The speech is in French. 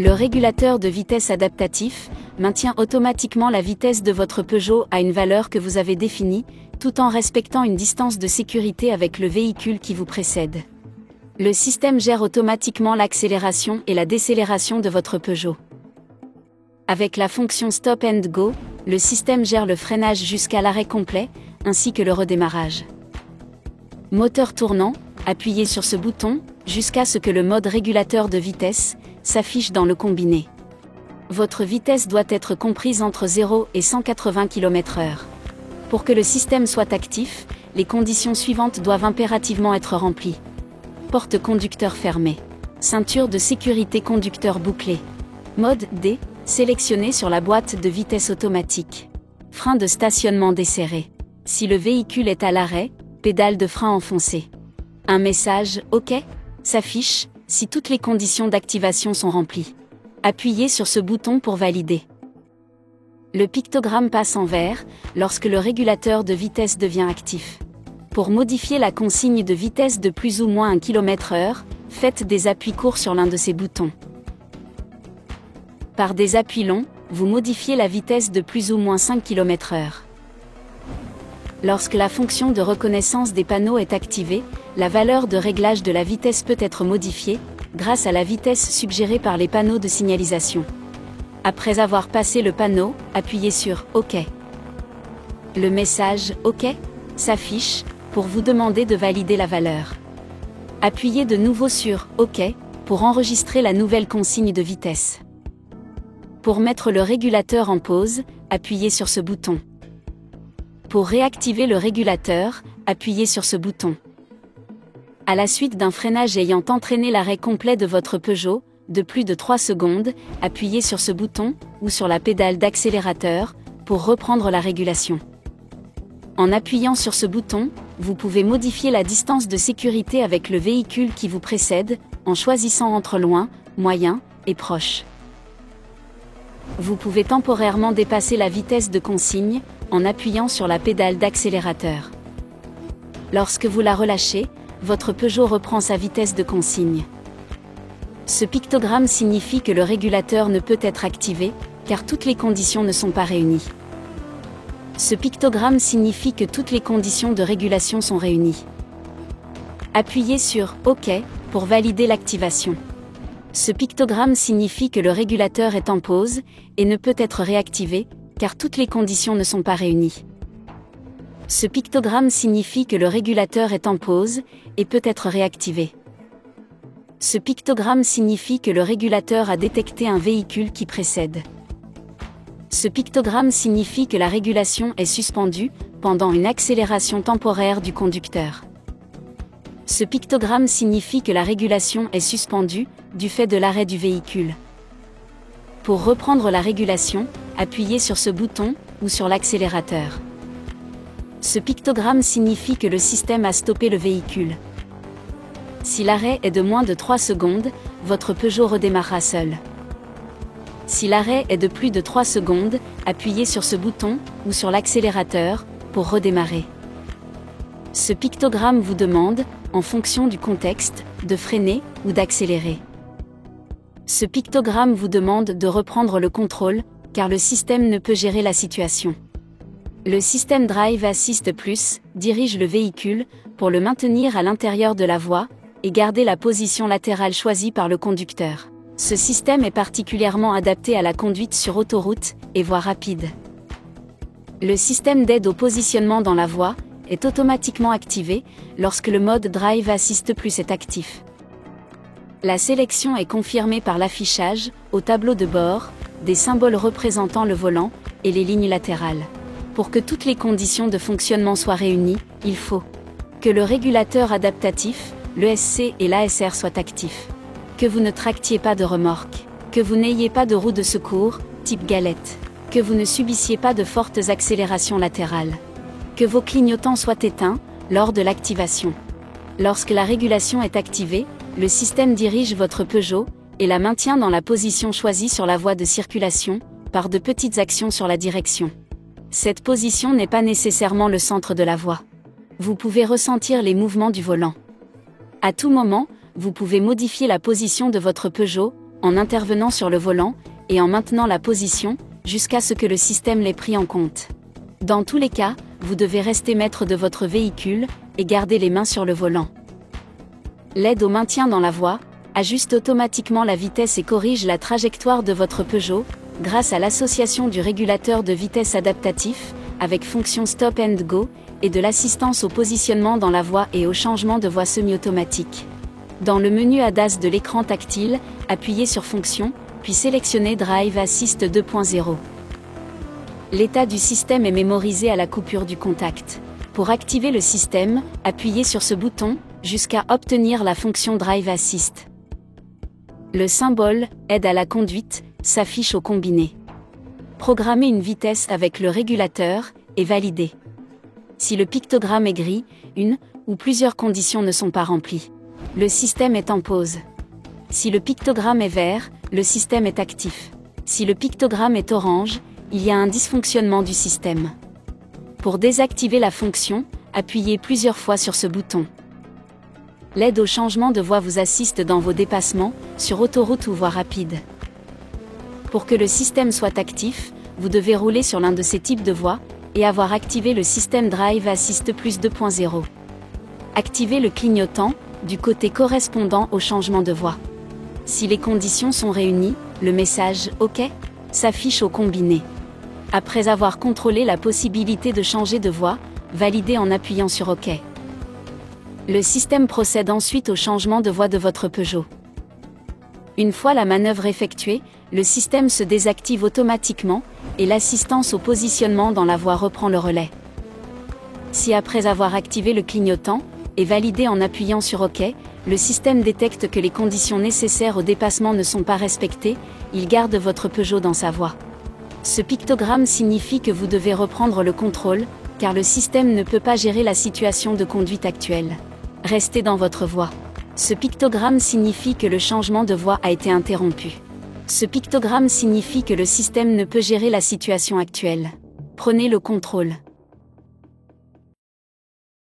Le régulateur de vitesse adaptatif maintient automatiquement la vitesse de votre Peugeot à une valeur que vous avez définie, tout en respectant une distance de sécurité avec le véhicule qui vous précède. Le système gère automatiquement l'accélération et la décélération de votre Peugeot. Avec la fonction Stop and Go, le système gère le freinage jusqu'à l'arrêt complet, ainsi que le redémarrage. Moteur tournant, appuyez sur ce bouton, jusqu'à ce que le mode régulateur de vitesse s'affiche dans le combiné. Votre vitesse doit être comprise entre 0 et 180 km/h. Pour que le système soit actif, les conditions suivantes doivent impérativement être remplies. Porte conducteur fermée. Ceinture de sécurité conducteur bouclée. Mode D, sélectionné sur la boîte de vitesse automatique. Frein de stationnement desserré. Si le véhicule est à l'arrêt, pédale de frein enfoncée. Un message « OK » s'affiche si toutes les conditions d'activation sont remplies. Appuyez sur ce bouton pour valider. Le pictogramme passe en vert lorsque le régulateur de vitesse devient actif. Pour modifier la consigne de vitesse de plus ou moins 1 km/h, faites des appuis courts sur l'un de ces boutons. Par des appuis longs, vous modifiez la vitesse de plus ou moins 5 km/h. Lorsque la fonction de reconnaissance des panneaux est activée, la valeur de réglage de la vitesse peut être modifiée, grâce à la vitesse suggérée par les panneaux de signalisation. Après avoir passé le panneau, appuyez sur « OK ». Le message « OK » s'affiche, pour vous demander de valider la valeur. Appuyez de nouveau sur « OK » pour enregistrer la nouvelle consigne de vitesse. Pour mettre le régulateur en pause, appuyez sur ce bouton. Pour réactiver le régulateur, appuyez sur ce bouton. À la suite d'un freinage ayant entraîné l'arrêt complet de votre Peugeot, de plus de 3 secondes, appuyez sur ce bouton, ou sur la pédale d'accélérateur, pour reprendre la régulation. En appuyant sur ce bouton, vous pouvez modifier la distance de sécurité avec le véhicule qui vous précède, en choisissant entre loin, moyen et proche. Vous pouvez temporairement dépasser la vitesse de consigne, en appuyant sur la pédale d'accélérateur. Lorsque vous la relâchez, votre Peugeot reprend sa vitesse de consigne. Ce pictogramme signifie que le régulateur ne peut être activé, car toutes les conditions ne sont pas réunies. Ce pictogramme signifie que toutes les conditions de régulation sont réunies. Appuyez sur « OK » pour valider l'activation. Ce pictogramme signifie que le régulateur est en pause, et ne peut être réactivé, car toutes les conditions ne sont pas réunies. Ce pictogramme signifie que le régulateur est en pause, et peut être réactivé. Ce pictogramme signifie que le régulateur a détecté un véhicule qui précède. Ce pictogramme signifie que la régulation est suspendue, pendant une accélération temporaire du conducteur. Ce pictogramme signifie que la régulation est suspendue, du fait de l'arrêt du véhicule. Pour reprendre la régulation, appuyez sur ce bouton, ou sur l'accélérateur. Ce pictogramme signifie que le système a stoppé le véhicule. Si l'arrêt est de moins de 3 secondes, votre Peugeot redémarrera seul. Si l'arrêt est de plus de 3 secondes, appuyez sur ce bouton, ou sur l'accélérateur, pour redémarrer. Ce pictogramme vous demande, en fonction du contexte, de freiner, ou d'accélérer. Ce pictogramme vous demande de reprendre le contrôle, car le système ne peut gérer la situation. Le système Drive Assist Plus dirige le véhicule, pour le maintenir à l'intérieur de la voie, et garder la position latérale choisie par le conducteur. Ce système est particulièrement adapté à la conduite sur autoroute et voies rapides. Le système d'aide au positionnement dans la voie est automatiquement activé lorsque le mode Drive Assist Plus est actif. La sélection est confirmée par l'affichage, au tableau de bord, des symboles représentant le volant et les lignes latérales. Pour que toutes les conditions de fonctionnement soient réunies, il faut que le régulateur adaptatif, l'ESC et l'ASR soient actifs. Que vous ne tractiez pas de remorque. Que vous n'ayez pas de roue de secours, type galette. Que vous ne subissiez pas de fortes accélérations latérales. Que vos clignotants soient éteints, lors de l'activation. Lorsque la régulation est activée, le système dirige votre Peugeot, et la maintient dans la position choisie sur la voie de circulation, par de petites actions sur la direction. Cette position n'est pas nécessairement le centre de la voie. Vous pouvez ressentir les mouvements du volant. À tout moment, vous pouvez modifier la position de votre Peugeot, en intervenant sur le volant, et en maintenant la position, jusqu'à ce que le système l'ait pris en compte. Dans tous les cas, vous devez rester maître de votre véhicule, et garder les mains sur le volant. L'aide au maintien dans la voie ajuste automatiquement la vitesse et corrige la trajectoire de votre Peugeot, grâce à l'association du régulateur de vitesse adaptatif, avec fonction Stop and Go, et de l'assistance au positionnement dans la voie et au changement de voie semi-automatique. Dans le menu ADAS de l'écran tactile, appuyez sur Fonction, puis sélectionnez Drive Assist 2.0. L'état du système est mémorisé à la coupure du contact. Pour activer le système, appuyez sur ce bouton, jusqu'à obtenir la fonction Drive Assist. Le symbole « Aide à la conduite » s'affiche au combiné. Programmez une vitesse avec le régulateur, et validez. Si le pictogramme est gris, une ou plusieurs conditions ne sont pas remplies. Le système est en pause. Si le pictogramme est vert, le système est actif. Si le pictogramme est orange, il y a un dysfonctionnement du système. Pour désactiver la fonction, appuyez plusieurs fois sur ce bouton. L'aide au changement de voie vous assiste dans vos dépassements, sur autoroute ou voie rapide. Pour que le système soit actif, vous devez rouler sur l'un de ces types de voies, et avoir activé le système Drive Assist Plus 2.0. Activez le clignotant, du côté correspondant au changement de voie. Si les conditions sont réunies, le message « OK » s'affiche au combiné. Après avoir contrôlé la possibilité de changer de voie, validez en appuyant sur OK. Le système procède ensuite au changement de voie de votre Peugeot. Une fois la manœuvre effectuée, le système se désactive automatiquement, et l'assistance au positionnement dans la voie reprend le relais. Si après avoir activé le clignotant, et validé en appuyant sur OK, le système détecte que les conditions nécessaires au dépassement ne sont pas respectées, il garde votre Peugeot dans sa voie. Ce pictogramme signifie que vous devez reprendre le contrôle, car le système ne peut pas gérer la situation de conduite actuelle. Restez dans votre voie. Ce pictogramme signifie que le changement de voie a été interrompu. Ce pictogramme signifie que le système ne peut gérer la situation actuelle. Prenez le contrôle.